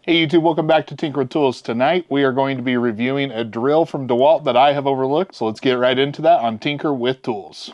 Hey YouTube, welcome back to Tinker with Tools. Tonight we are going to be reviewing a drill from Dewalt that I have overlooked. So let's get right into that on Tinker with Tools.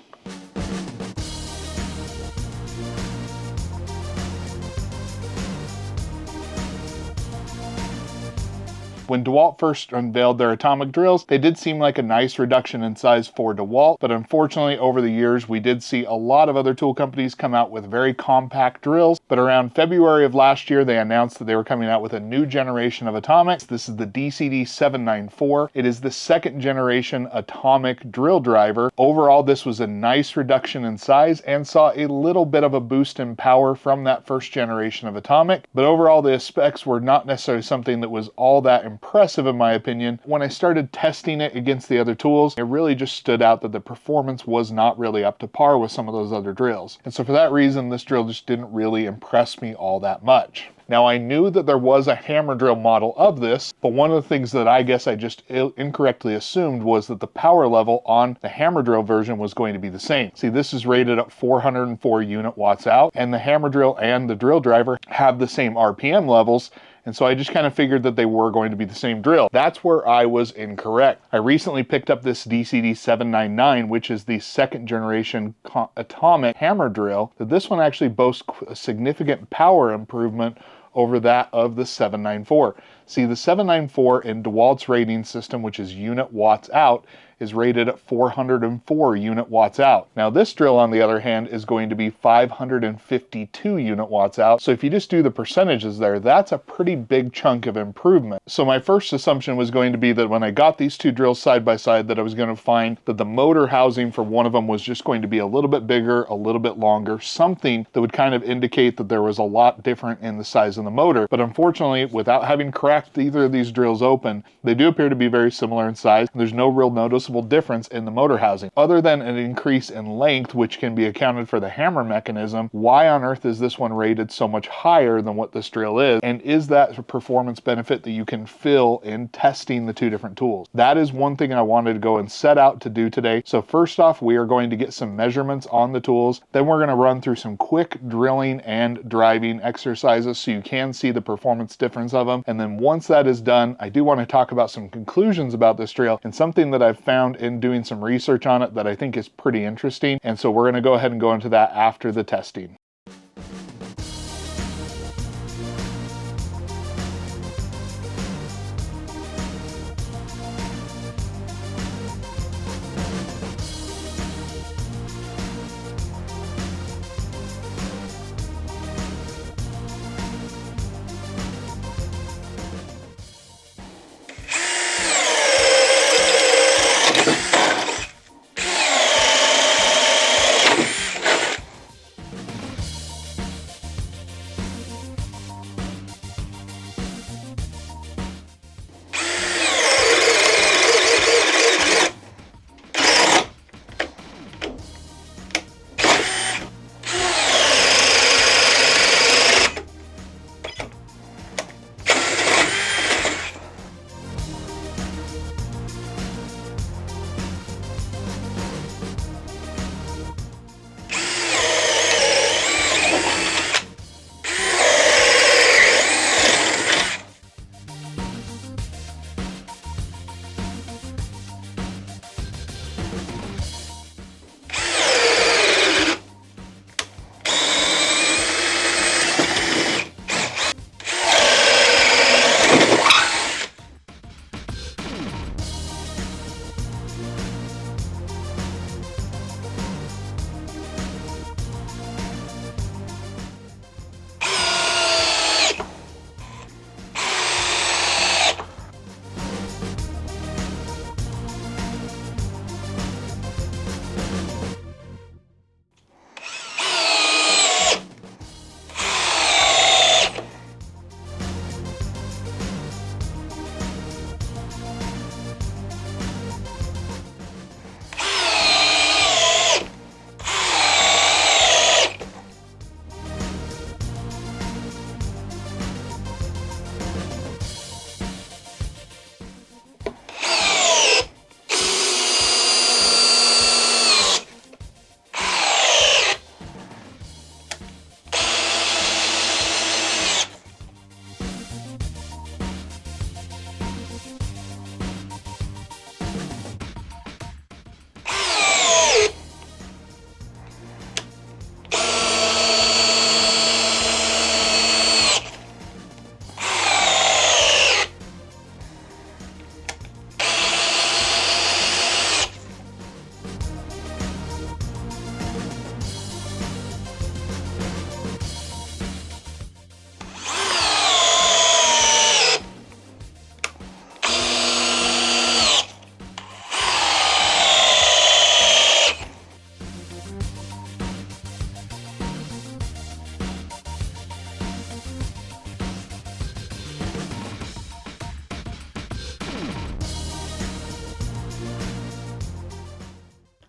When Dewalt first unveiled their atomic drills, they did seem like a nice reduction in size for Dewalt, but unfortunately over the years we did see a lot of other tool companies come out with very compact drills, but around February of last year they announced that they were coming out with a new generation of atomics. This is the DCD 794. It is the second generation atomic drill driver. Overall this was a nice reduction in size and saw a little bit of a boost in power from that first generation of atomic, but overall the specs were not necessarily something that was all that impressive in my opinion. When I started testing it against the other tools, it really just stood out that the performance was not really up to par with some of those other drills. And so for that reason, this drill just didn't really impress me all that much. Now I knew that there was a hammer drill model of this, but one of the things that I guess I just incorrectly assumed was that the power level on the hammer drill version was going to be the same. See, this is rated at 404 unit watts out, and the hammer drill and the drill driver have the same RPM levels, and so I just kind of figured that they were going to be the same drill. That's where I was incorrect. I recently picked up this DCD 799, which is the second generation atomic hammer drill. This one actually boasts a significant power improvement over that of the 794. See, the 794 in Dewalt's rating system, which is unit watts out, is rated at 404 unit watts out. Now this drill, on the other hand, is going to be 552 unit watts out. So if you just do the percentages there, that's a pretty big chunk of improvement. So my first assumption was going to be that when I got these two drills side by side, that I was going to find that the motor housing for one of them was just going to be a little bit bigger, a little bit longer, something that would kind of indicate that there was a lot different in the size of the motor. But unfortunately, without having cracked either of these drills open, they do appear to be very similar in size. There's no real noticeable difference in the motor housing other than an increase in length, which can be accounted for the hammer mechanism. Why on earth is this one rated so much higher than what this drill is? And is that a performance benefit that you can feel in testing the two different tools? That is one thing I wanted to go and set out to do today. So first off, we are going to get some measurements on the tools. Then we're going to run through some quick drilling and driving exercises so you can see the performance difference of them. And then once that is done, I do want to talk about some conclusions about this drill and something that I've found in doing some research on it that I think is pretty interesting. And so we're going to go ahead and go into that after the testing.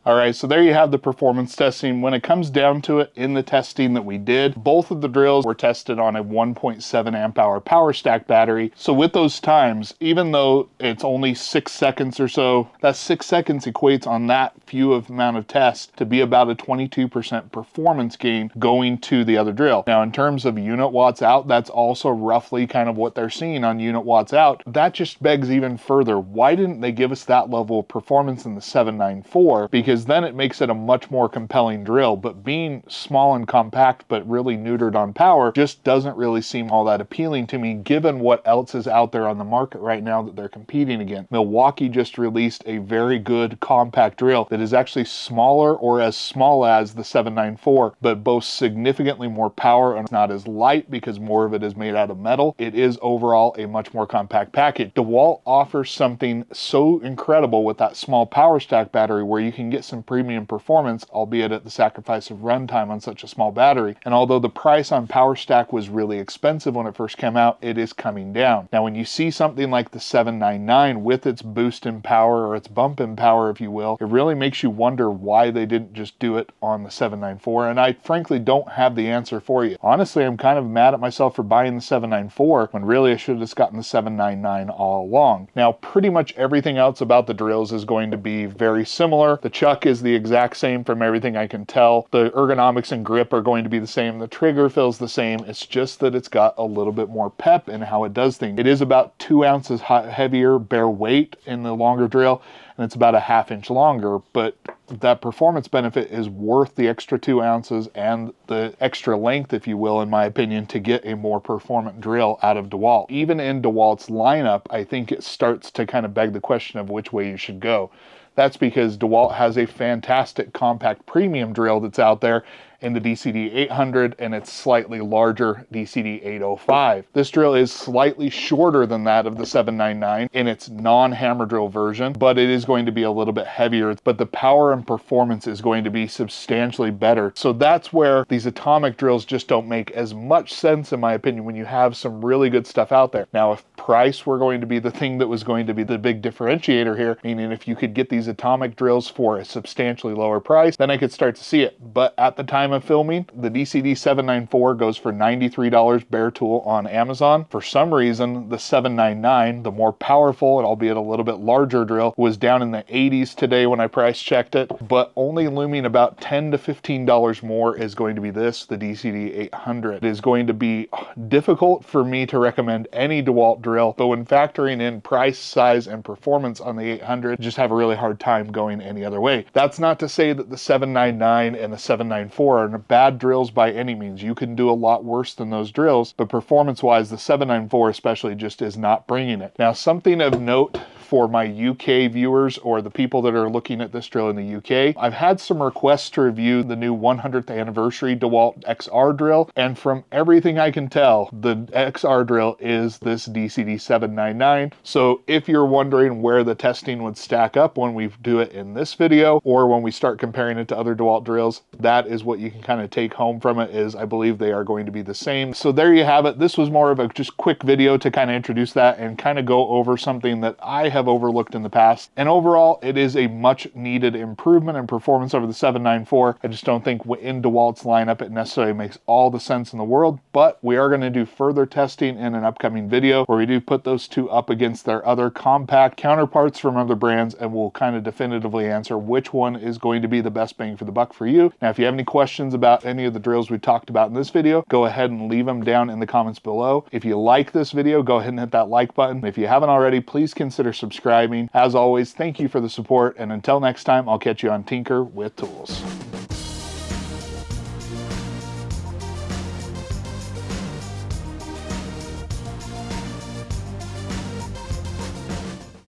All right, so there you have the performance testing. When it comes down to it, in the testing that we did, both of the drills were tested on a 1.7 amp hour power stack battery. So with those times, even though it's only 6 seconds or so, that 6 seconds equates on that few amount of tests to be about a 22% performance gain going to the other drill. Now, in terms of unit watts out, that's also roughly kind of what they're seeing on unit watts out. That just begs even further, why didn't they give us that level of performance in the 794? Because then it makes it a much more compelling drill. But being small and compact but really neutered on power just doesn't really seem all that appealing to me, given what else is out there on the market right now that they're competing against. Milwaukee just released a very good compact drill that is actually smaller, or as small as the 794, but boasts significantly more power, and it's not as light because more of it is made out of metal. It is overall a much more compact package. Dewalt offers something so incredible with that small power stack battery where you can get some premium performance, albeit at the sacrifice of runtime on such a small battery. And although the price on power stack was really expensive when it first came out, it is coming down. Now, when you see something like the 799 with its boost in power, or its bump in power, if you will, it really makes you wonder why they didn't just do it on the 794. And I frankly don't have the answer for you. Honestly, I'm kind of mad at myself for buying the 794 when really I should have just gotten the 799 all along. Now, pretty much everything else about the drills is going to be very similar. The chuck is the exact same from everything I can tell. The ergonomics and grip are going to be the same. The trigger feels the same. It's just that it's got a little bit more pep in how it does things. It is about 2 ounces heavier bare weight in the longer drill, and it's about a ½ inch longer, but that performance benefit is worth the extra 2 ounces and the extra length, if you will, in my opinion, to get a more performant drill out of Dewalt. Even in Dewalt's lineup, I think it starts to kind of beg the question of which way you should go. That's because Dewalt has a fantastic compact premium drill that's out there in the DCD 800 and its slightly larger DCD 805. This drill is slightly shorter than that of the 799 in its non-hammer drill version, but it is going to be a little bit heavier, but the power and performance is going to be substantially better. So that's where these atomic drills just don't make as much sense, in my opinion, when you have some really good stuff out there. Now, if price were going to be the thing that was going to be the big differentiator here, meaning if you could get these atomic drills for a substantially lower price, then I could start to see it. But at the time of filming, the DCD 794 goes for $93 bare tool on Amazon. For some reason, the 799, the more powerful and albeit a little bit larger drill, was down in the 80s today when I price checked it, but only looming about $10 to $15 more is going to be this, the DCD 800. It is going to be difficult for me to recommend any Dewalt drill, but when factoring in price, size, and performance on the 800, just have a really hard time going any other way. That's not to say that the 799 and the 794 are bad drills by any means. You can do a lot worse than those drills, but performance-wise, the 794 especially just is not bringing it. Now, something of note for my UK viewers, or the people that are looking at this drill in the UK, I've had some requests to review the new 100th anniversary Dewalt XR drill, and from everything I can tell, the XR drill is this DCD 799. So if you're wondering where the testing would stack up when we do it in this video, or when we start comparing it to other Dewalt drills, that is what you can kind of take home from it, is I believe they are going to be the same. So there you have it. This was more of a just quick video to kind of introduce that and kind of go over something that I have overlooked in the past. And overall, it is a much needed improvement in performance over the 794. I just don't think in Dewalt's lineup it necessarily makes all the sense in the world, but we are going to do further testing in an upcoming video where we do put those two up against their other compact counterparts from other brands, and we'll kind of definitively answer which one is going to be the best bang for the buck for you. Now, if you have any questions about any of the drills we talked about in this video, go ahead and leave them down in the comments below. If you like this video, go ahead and hit that like button. If you haven't already, please consider subscribing. As always, thank you for the support, and until next time, I'll catch you on Tinker with Tools.